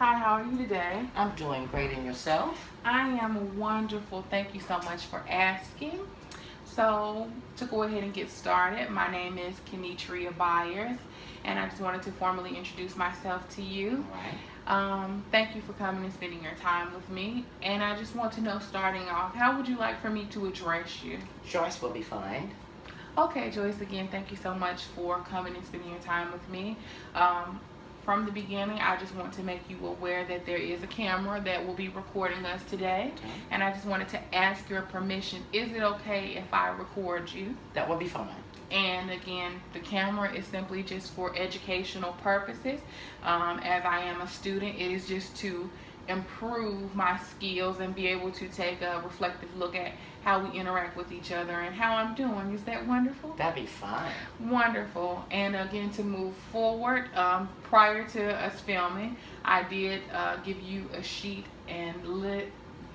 Hi, how are you today? I'm doing great in yourself. I am wonderful. Thank you so much for asking. So, to go ahead and get started, my name is Kenetria Byers, and I just wanted to formally introduce myself to you. All right. Thank you for coming and spending your time with me. And I just want to know, starting off, how would you like for me to address you? Joyce will be fine. Okay, Joyce, again, thank you so much for coming and spending your time with me. Um, from the beginning, I just want to make you aware that there is a camera that will be recording us today. Okay. And I just wanted to ask your permission. Is it okay if I record you? That will be fine. And again, the camera is simply just for educational purposes. As I am a student, it is just to improve my skills and be able to take a reflective look at how we interact with each other and how I'm doing. Is that wonderful? That'd be fine. Wonderful. And again, to move forward, prior to us filming, I did give you a sheet and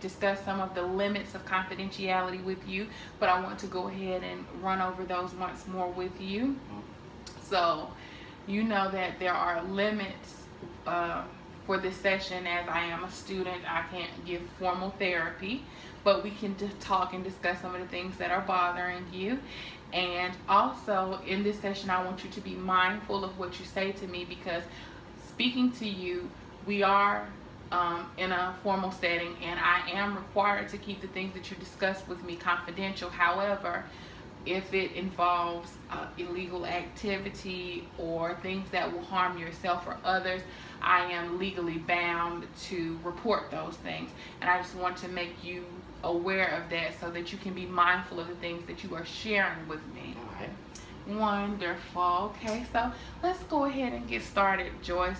discuss some of the limits of confidentiality with you, but I want to go ahead and run over those once more with you. So, you know that there are limits for this session. As I am a student, I can't give formal therapy, but we can just talk and discuss some of the things that are bothering you. And also in this session, I want you to be mindful of what you say to me, because speaking to you, we are in a formal setting, and I am required to keep the things that you discuss with me confidential. However, if it involves illegal activity or things that will harm yourself or others, I am legally bound to report those things. And I just want to make you aware of that so that you can be mindful of the things that you are sharing with me. All right. Wonderful. Okay, so let's go ahead and get started, Joyce.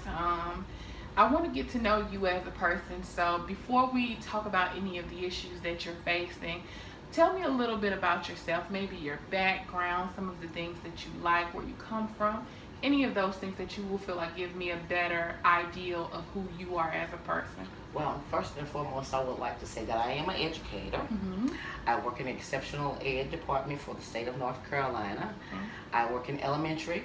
I want to get to know you as a person. So before we talk about any of the issues that you're facing, tell me a little bit about yourself, maybe your background, some of the things that you like, where you come from, any of those things that you will feel like give me a better ideal of who you are as a person. Well, first and foremost, I would like to say that I am an educator. Mm-hmm. I work in the exceptional ed department for the state of North Carolina. Mm-hmm. I work in elementary.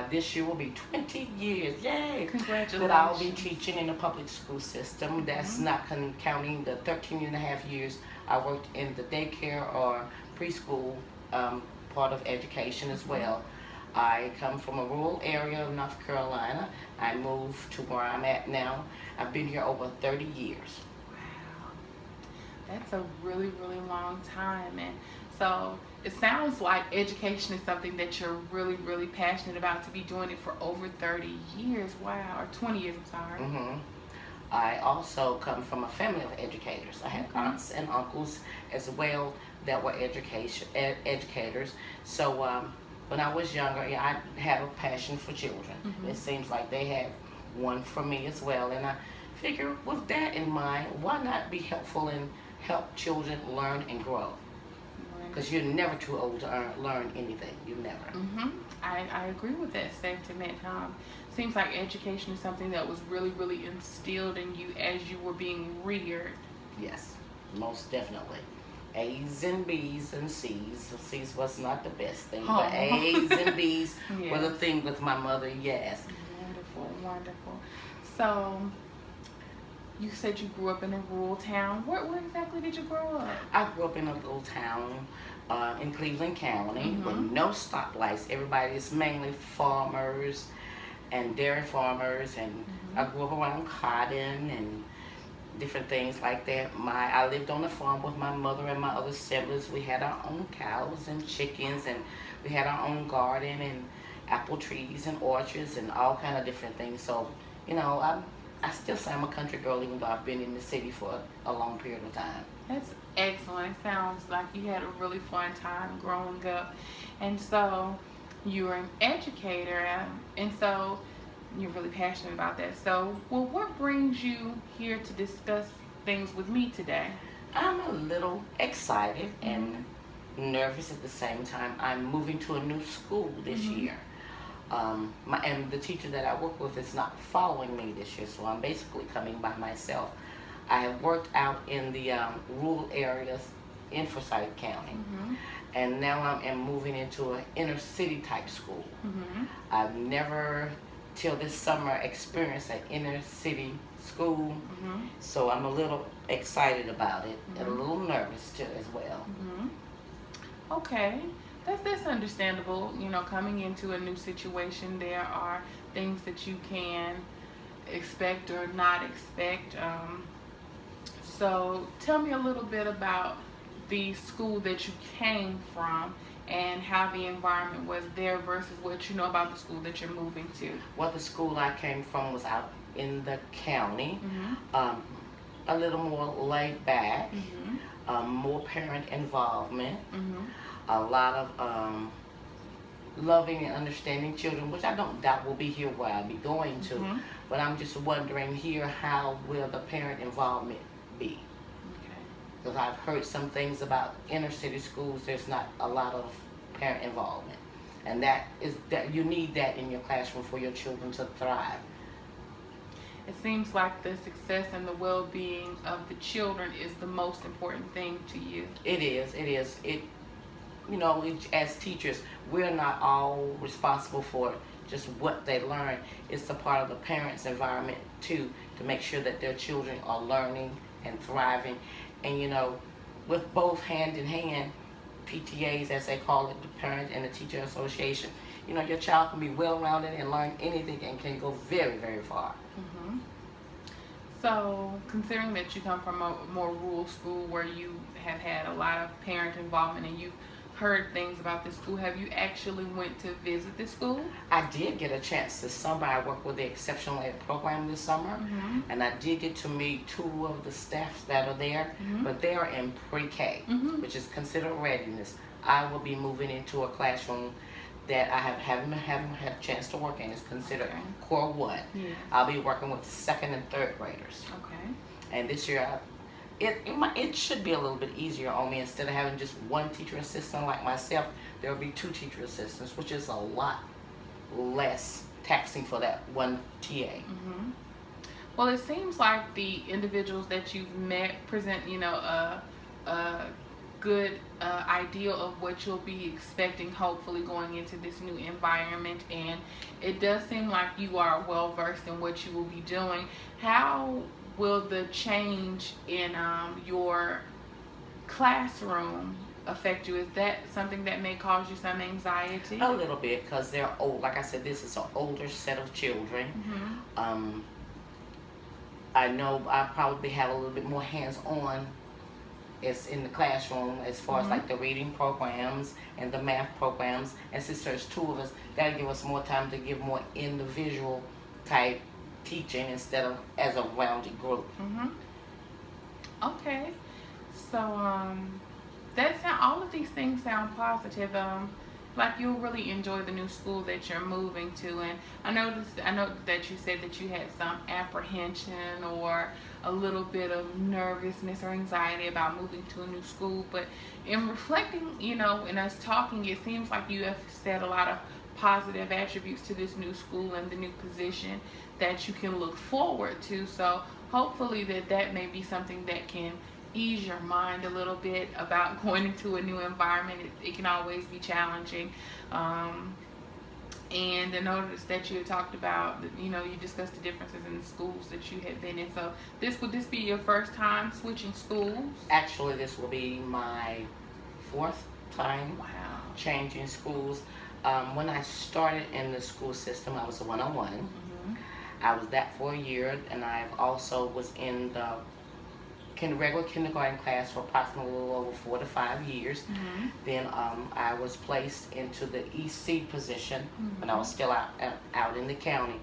This year will be 20 years, yay! Congratulations. That I'll be teaching in the public school system. That's Mm-hmm. not counting the 13 and a half years I worked in the daycare or preschool part of education as well. I come from a rural area of North Carolina. I moved to where I'm at now. I've been here over 30 years. Wow, that's a really, really long time. And so it sounds like education is something that you're really, really passionate about, to be doing it for over 30 years. Wow, or 20 years, I'm sorry. Mm-hmm. I also come from a family of educators. I have aunts and uncles as well that were educators. So when I was younger, yeah, I had a passion for children. Mm-hmm. It seems like they have one for me as well. And I figure with that in mind, why not be helpful and help children learn and grow? Because you're never too old to learn anything. You never. Mm-hmm. I agree with that sentiment. Seems like education is something that was really, really instilled in you as you were being reared. Yes, most definitely. A's and B's and C's. C's was not the best thing, but A's and B's Yes. were the thing with my mother, yes. Wonderful, wonderful. So, you said you grew up in a rural town. Where exactly did you grow up? I grew up in a little town in Cleveland County with Mhm. no stoplights. Everybody is mainly farmers and dairy farmers, and I grew up around cotton and different things like that. I lived on the farm with my mother and my other siblings. We had our own cows and chickens, and we had our own garden and apple trees and orchards and all kind of different things. So, you know, I still say I'm a country girl, even though I've been in the city for a long period of time. That's excellent. It sounds like you had a really fun time growing up. And so you're an educator, and so you're really passionate about that. So, well, what brings you here to discuss things with me today? I'm a little excited and nervous at the same time. I'm moving to a new school this year. And the teacher that I work with is not following me this year, so I'm basically coming by myself. I have worked out in the rural areas in Forsyth County, and now I'm moving into an inner city type school. I've never till this summer experience at inner city school. Mhm. So I'm a little excited about it and a Mhm. little nervous too as well. Mhm. Okay, that's understandable. You know, coming into a new situation, there are things that you can expect or not expect. So tell me a little bit about the school that you came from and how the environment was there versus what you know about the school that you're moving to. Well, the school I came from was out in the county, Mhm. um, a little more laid back, Mhm. more parent involvement, Mhm. a lot of loving and understanding children, which I don't doubt will be here where I'll be going to. Mhm. But I'm just wondering here, how will the parent involvement be? Okay. Because I've heard some things about inner city schools, there's not a lot of parent involvement. And that you need that in your classroom for your children to thrive. It seems like the success and the well-being of the children is the most important thing to you. It is, as teachers, we're not all responsible for just what they learn. It's a part of the parents' environment too, to make sure that their children are learning and thriving. And with both hand in hand, PTAs as they call it, the Parent and the Teacher Association, your child can be well-rounded and learn anything and can go very, very far. Mhm. So, considering that you come from a more rural school where you have had a lot of parent involvement and you've heard things about this school, have you actually went to visit the school? I did get a chance this summer. I worked with the Exceptional Ed program this summer, Mhm. and I did get to meet two of the staffs that are there, Mhm. but they are in pre-K, Mhm. which is considered readiness. I will be moving into a classroom that I haven't had a chance to work in. It's considered Okay. Core 1. Yeah. I'll be working with second and third graders. Okay. And this year, it should be a little bit easier on me. Instead of having just one teacher assistant like myself, there will be two teacher assistants, which is a lot less taxing for that one TA. Mhm. Well, it seems like the individuals that you've met present, a good idea of what you'll be expecting, hopefully going into this new environment, and it does seem like you are well versed in what you will be doing. How will the change in your classroom affect you? Is that something that may cause you some anxiety? A little bit, because they're old. Like I said, this is an older set of children. Mhm. I know I probably have a little bit more hands-on is in the classroom as far as Mhm. like the reading programs and the math programs. And since there's two of us, that'll give us more time to give more individual type teaching instead of as a rounded group. Mhm. Okay. So all of these things sound positive. Like you'll really enjoy the new school that you're moving to. And I know that you said that you had some apprehension or a little bit of nervousness or anxiety about moving to a new school. But in reflecting, and us talking, it seems like you have said a lot of positive attributes to this new school and the new position that you can look forward to. So hopefully that may be something that can ease your mind a little bit about going into a new environment. It can always be challenging. And I noticed that you had talked about, you discussed the differences in the schools that you had been in. So would this be your first time switching schools? Actually, this will be my fourth time Wow. changing schools. When I started in the school system, I was a one-on-one. Mhm. I was that for a year, and I also was in the regular kindergarten class for approximately a little over 4 to 5 years. Mhm. Then I was placed into the EC position when I was still out in the county.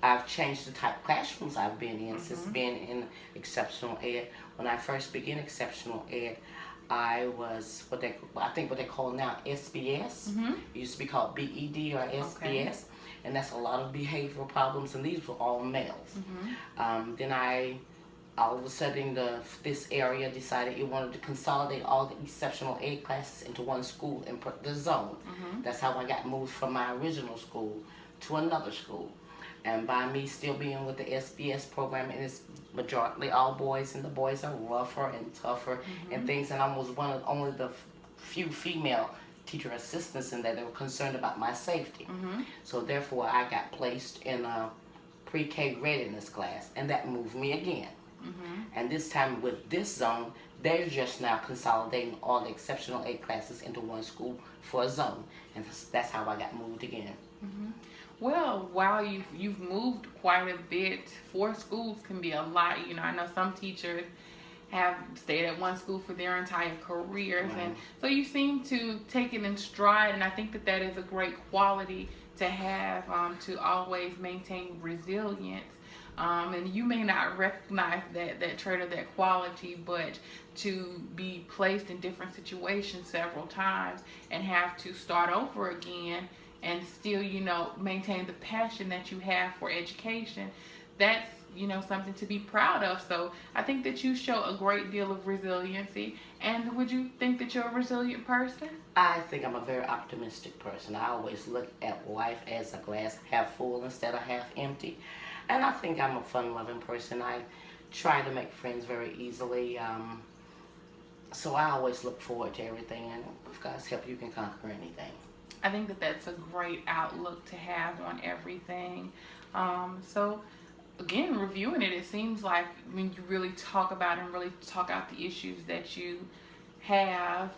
I've changed the type of classrooms I've been in since being in exceptional ed. When I first began exceptional ed, I was what they call now SBS. Mhm. It used to be called BED or SBS, and that's a lot of behavioral problems, and these were all males. Mhm. Then all of a sudden this area decided it wanted to consolidate all the exceptional ed classes into one school and put the zone. That's how I got moved from my original school to another school. And by me still being with the SBS program, and it's majority all boys, and the boys are rougher and tougher and things, and I was one of only the few female teacher assistants in there. They were concerned about my safety. Mm-hmm. So therefore, I got placed in a pre-K readiness class, and that moved me again. Mm-hmm. And this time with this zone, they're just now consolidating all the exceptional aid classes into one school for a zone, and that's how I got moved again. Mm-hmm. Well, while you've moved quite a bit, 4 schools can be a lot. You know, I know some teachers have stayed at one school for their entire careers, Right. and so you seem to take it in stride. And I think that that is a great quality to have, to always maintain resilience. And you may not recognize that trait or that quality, but to be placed in different situations several times and have to start over again and still, you know, maintain the passion that you have for education, that's, you know, something to be proud of. So I think that you show a great deal of resiliency. And would you think that you're a resilient person? I think I'm a very optimistic person. I always look at life as a glass half full instead of half empty. And I think I'm a fun-loving person. I try to make friends very easily. So I always look forward to everything. And with God's help, you can conquer anything. I think that that's a great outlook to have on everything. So again, reviewing it, it seems like when you really talk about and really talk out the issues that you have,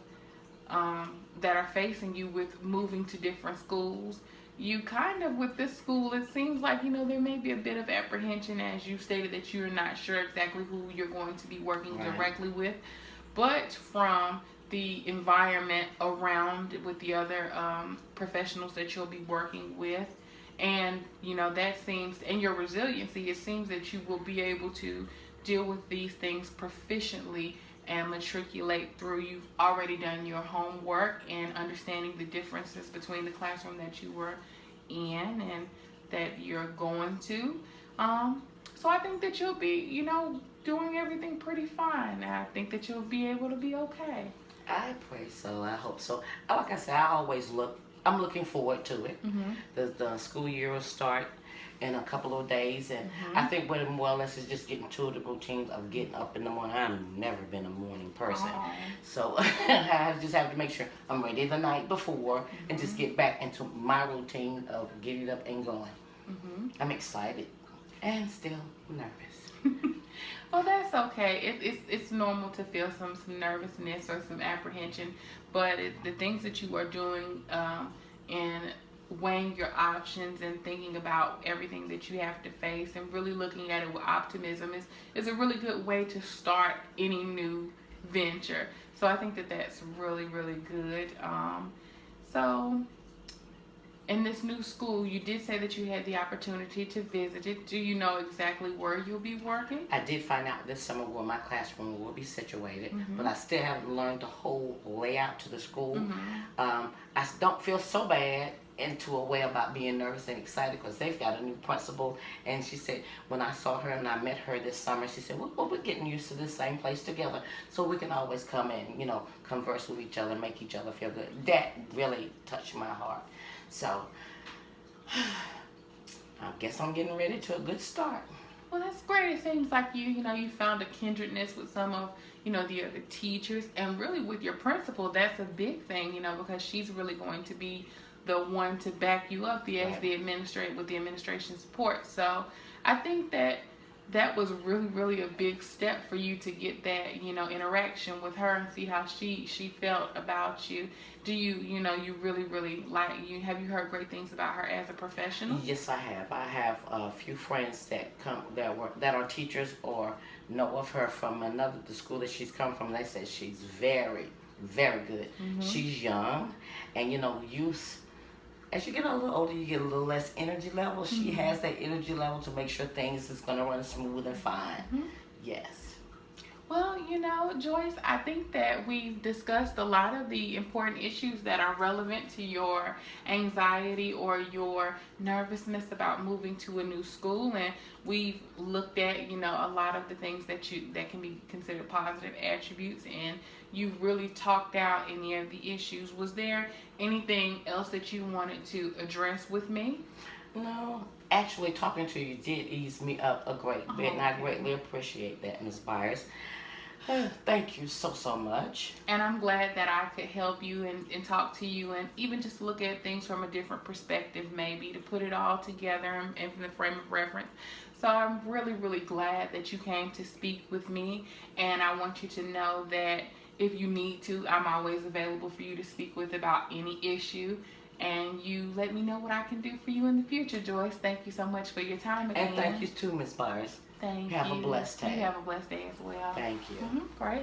that are facing you with moving to different schools, you kind of, with this school, it seems like, you know, there may be a bit of apprehension, as you stated, that you're not sure exactly who you're going to be working Right. directly with. But from the environment around with the other professionals that you'll be working with, and, you know, that seems, and your resiliency, it seems that you will be able to deal with these things proficiently and matriculate through. You've already done your homework and understanding the differences between the classroom that you were in and that you're going to. So I think that you'll be, you know, doing everything pretty fine. I think that you'll be able to be okay. I pray so. I hope so. Like I said, I'm looking forward to it. Mm-hmm. The school year will start in a couple of days, and Mm-hmm. I think what more or less is just getting to the routine of getting up in the morning. I've never been a morning person, Oh. so I just have to make sure I'm ready the night before and just get back into my routine of getting up and going. Mm-hmm. I'm excited and still nervous. Well, that's okay. It's normal to feel some nervousness or some apprehension, but the things that you are doing, in weighing your options and thinking about everything that you have to face and really looking at it with optimism is a really good way to start any new venture. So I think that that's really, really good. So in this new school, you did say that you had the opportunity to visit it. Do you know exactly where you'll be working? I did find out this summer where my classroom will be situated, Mhm. but I still haven't learned the whole layout to the school. Mhm. I don't feel so bad into a way about being nervous and excited because they've got a new principal, and she said when I saw her and I met her this summer, she said, well, we're getting used to this same place together, so we can always come and, you know, converse with each other, make each other feel good. That really touched my heart. So I guess I'm getting ready to a good start. Well, that's great. It seems like you found a kindredness with some of, the other teachers, and really with your principal. That's a big thing, because she's really going to be the one to back you up as the administration support. So I think that was really, really a big step for you to get that, interaction with her and see how she felt about you. Do you really, really have you heard great things about her as a professional? Yes, I have. I have a few friends that are teachers or know of her from the school that she's come from. They said she's very, very good. Mm-hmm. She's young, and youth. As you get a little older, you get a little less energy level. She Mm-hmm. has that energy level to make sure things is going to run smooth and fine. Mm-hmm. Yes. Well, Joyce, I think that we've discussed a lot of the important issues that are relevant to your anxiety or your nervousness about moving to a new school, and we've looked at, a lot of the things that can be considered positive attributes, and you've really talked out any of the issues. Was there anything else that you wanted to address with me? No, actually, talking to you did ease me up a great bit, and I Okay. greatly appreciate that, Ms. Byers. Thank you so much. And I'm glad that I could help you and talk to you and even just look at things from a different perspective, maybe to put it all together and from the frame of reference. So I'm really, really glad that you came to speak with me. And I want you to know that if you need to, I'm always available for you to speak with about any issue. And you let me know what I can do for you in the future, Joyce. Thank you so much for your time again. And thank you too, Ms. Myers. Thank you. Have a blessed day. You have a blessed day as well. Thank you. Great.